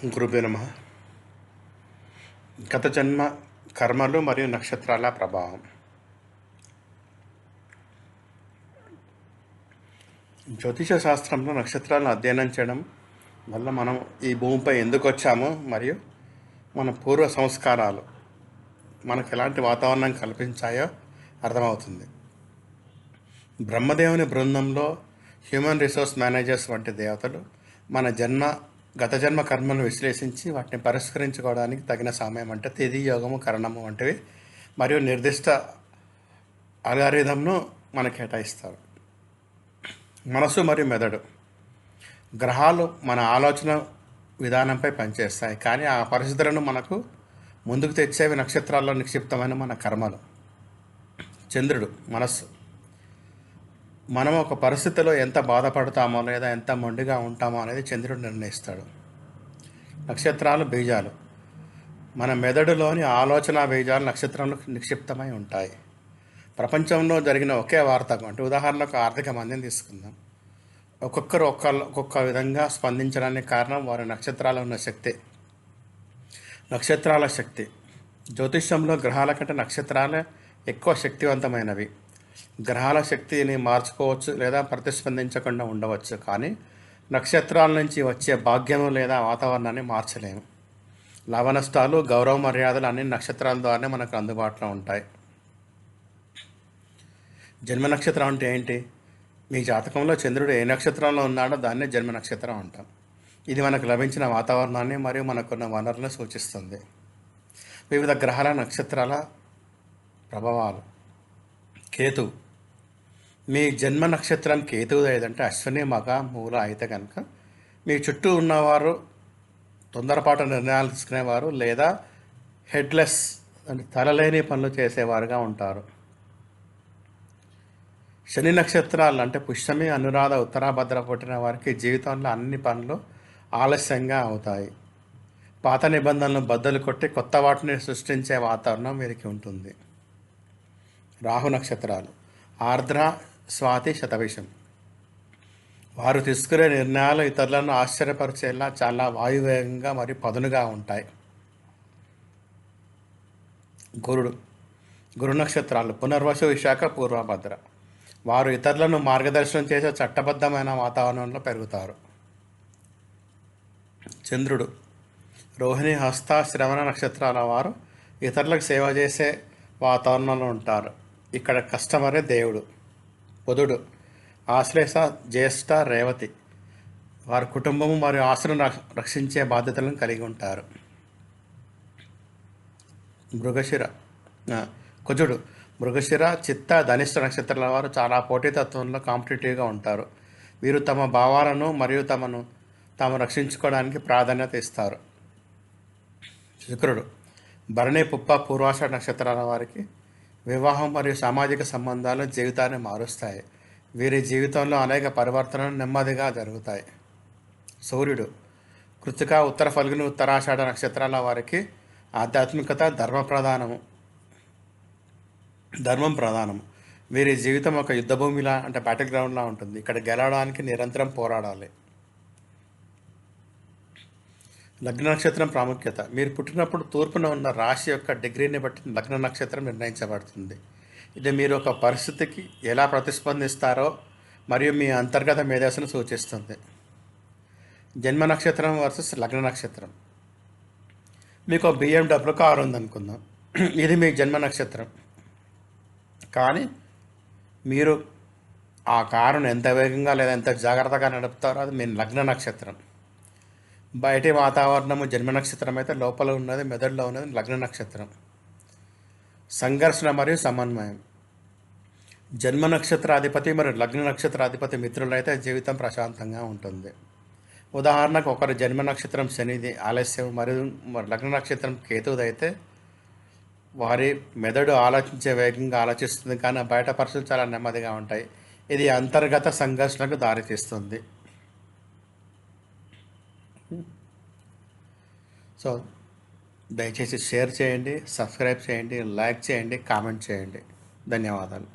గురుభ్యో నమః. గత జన్మ కర్మలు మరియు నక్షత్రాల ప్రభావం. జ్యోతిష శాస్త్రంలో నక్షత్రాలను అధ్యయనం చేయడం వల్ల మనం ఈ భూమిపై ఎందుకు వచ్చామో మరియు మన పూర్వ సంస్కారాలు మనకు ఎలాంటి వాతావరణం కల్పించాయో అర్థమవుతుంది. బ్రహ్మదేవుని బృందంలో హ్యూమన్ రిసోర్స్ మేనేజర్స్ వంటి దేవతలు మన గత జన్మ కర్మలను విశ్లేషించి వాటిని పరిష్కరించుకోవడానికి తగిన సమయం అంటే తిథి, యోగము, కరణము వంటివి మరియు నిర్దిష్ట అల్గారిథంను మనకు కేటాయిస్తారు. మనసు మరియు మెదడు గ్రహాలు మన ఆలోచన విధానంపై పనిచేస్తాయి, కానీ ఆ పరిస్థితులను మనకు ముందుకు తెచ్చేవి నక్షత్రాల్లో నిక్షిప్తమైన మన కర్మలు. చంద్రుడు మనస్సు. మనం ఒక పరిస్థితిలో ఎంత బాధపడతామో లేదా ఎంత మొండిగా ఉంటామో అనేది చంద్రుడు నిర్ణయిస్తాడు. నక్షత్రాలు బీజాలు. మన మెదడులోని ఆలోచన బీజాలు నక్షత్రంలో నిక్షిప్తమై ఉంటాయి. ప్రపంచంలో జరిగిన ఒకే వార్త అంటే ఉదాహరణకు ఆర్థిక మందిని తీసుకుందాం. ఒక్కొక్కరు ఒక్కొక్క విధంగా స్పందించడానికి కారణం వారి నక్షత్రాలు ఉన్న శక్తి. నక్షత్రాల శక్తి. జ్యోతిష్యంలో గ్రహాల కంటే నక్షత్రాలే ఎక్కువ శక్తివంతమైనవి. గ్రహాల శక్తిని మార్చుకోవచ్చు లేదా ప్రతిస్పందించకుండా ఉండవచ్చు, కానీ నక్షత్రాల నుంచి వచ్చే భాగ్యము లేదా వాతావరణాన్ని మార్చలేము. లాభ నష్టాలు, గౌరవ మర్యాదలు అన్ని నక్షత్రాల ద్వారానే మనకు అందుబాటులో ఉంటాయి. జన్మ నక్షత్రం అంటే ఏంటి? మీ జాతకంలో చంద్రుడు ఏ నక్షత్రంలో ఉన్నాడో దాన్నే జన్మ నక్షత్రం అంటాం. ఇది మనకు లభించిన వాతావరణాన్ని మరియు మనకున్న వనరులను సూచిస్తుంది. వివిధ గ్రహాల నక్షత్రాల ప్రభావాలు. కేతు. మీ జన్మ నక్షత్రం కేతువు ఏదంటే అశ్విని, మగ, మూల అయితే కనుక మీ చుట్టూ ఉన్నవారు తొందరపాటు నిర్ణయాలు తీసుకునేవారు లేదా హెడ్లెస్ అంటే తలలేని పనులు చేసేవారుగా ఉంటారు. శని నక్షత్రాలు అంటే పుష్యమి, అనురాధ, ఉత్తరాభద్ర పుట్టిన వారికి జీవితంలో అన్ని పనులు ఆలస్యంగా అవుతాయి. పాత నిబంధనలను బద్దలు కొట్టి కొత్త వాటిని సృష్టించే వాతావరణం వీరికి ఉంటుంది. రాహు నక్షత్రాలు ఆర్ద్ర, స్వాతి, శతభిషం. వారు తీసుకునే నిర్ణయాలు ఇతరులను ఆశ్చర్యపరిచేలా చాలా వాయువేగంగా మరియు పదునుగా ఉంటాయి. గురు నక్షత్రాలు పునర్వసు, విశాఖ, పూర్వభద్ర. వారు ఇతరులను మార్గదర్శనం చేసే చట్టబద్ధమైన వాతావరణంలో పెరుగుతారు. చంద్రుడు రోహిణి, హస్త, శ్రవణ నక్షత్రాల వారు ఇతరులకు సేవ చేసే వాతావరణంలో ఉంటారు. ఇక్కడ కస్టమరే దేవుడు. బుధుడు ఆశ్లేష, జ్యేష్ఠ, రేవతి. వారి కుటుంబము మరియు ఆశను రక్షించే బాధ్యతలను కలిగి ఉంటారు. కుజుడు మృగశిర, చిత్త, ధనిష్ట నక్షత్రాల వారు చాలా పోటీతత్వంలో కాంపిటేటివ్గా ఉంటారు. వీరు తమ భావాలను మరియు తాము రక్షించుకోవడానికి ప్రాధాన్యత ఇస్తారు. శుక్రుడు భరణి, పుప్ప, పూర్వాషాఢ నక్షత్రాల వారికి వివాహం మరియు సామాజిక సంబంధాలు జీవితాన్ని మారుస్తాయి. వీరి జీవితంలో అనేక పరివర్తనలు నెమ్మదిగా జరుగుతాయి. సూర్యుడు కృతిక, ఉత్తర ఫల్గుని, ఉత్తరాషాఢ నక్షత్రాల వారికి ఆధ్యాత్మికత, ధర్మం ప్రధానము. వీరి జీవితం ఒక యుద్ధభూమిలా అంటే బ్యాటిల్ గ్రౌండ్లా ఉంటుంది. ఇక్కడ గెలవడానికి నిరంతరం పోరాడాలి. లగ్న నక్షత్రం ప్రాముఖ్యత. మీరు పుట్టినప్పుడు తూర్పున ఉన్న రాశి యొక్క డిగ్రీని బట్టి లగ్న నక్షత్రం నిర్ణయించబడుతుంది. ఇది మీరు ఒక పరిస్థితికి ఎలా ప్రతిస్పందిస్తారో మరియు మీ అంతర్గత మేధస్సును సూచిస్తుంది. జన్మ నక్షత్రం వర్సెస్ లగ్న నక్షత్రం. మీకు BMW కారు ఉందనుకుందాం. ఇది మీ జన్మ నక్షత్రం, కానీ మీరు ఆ కారును ఎంత వేగంగా లేదా ఎంత జాగ్రత్తగా నడుపుతారో అది మీ లగ్న నక్షత్రం. బయటి వాతావరణము జన్మ నక్షత్రం అయితే లోపల ఉన్నది, మెదడులో ఉన్నది లగ్న నక్షత్రం. సంఘర్షణ మరియు సమన్వయం. జన్మ నక్షత్రాధిపతి మరియు లగ్న నక్షత్రాధిపతి మిత్రులైతే జీవితం ప్రశాంతంగా ఉంటుంది. ఉదాహరణకు ఒకరి జన్మ నక్షత్రం శనిది ఆలస్యం మరియు లగ్న నక్షత్రం కేతువుదైతే వారి మెదడు ఆలోచించే వేగంగా ఆలోచిస్తుంది, కానీ బయట పరిస్థితులు చాలా నెమ్మదిగా ఉంటాయి. ఇది అంతర్గత సంఘర్షణకు దారితీస్తుంది. సో దయచేసి షేర్ చేయండి, సబ్స్క్రైబ్ చేయండి, లైక్ చేయండి, కామెంట్ చేయండి. ధన్యవాదాలు.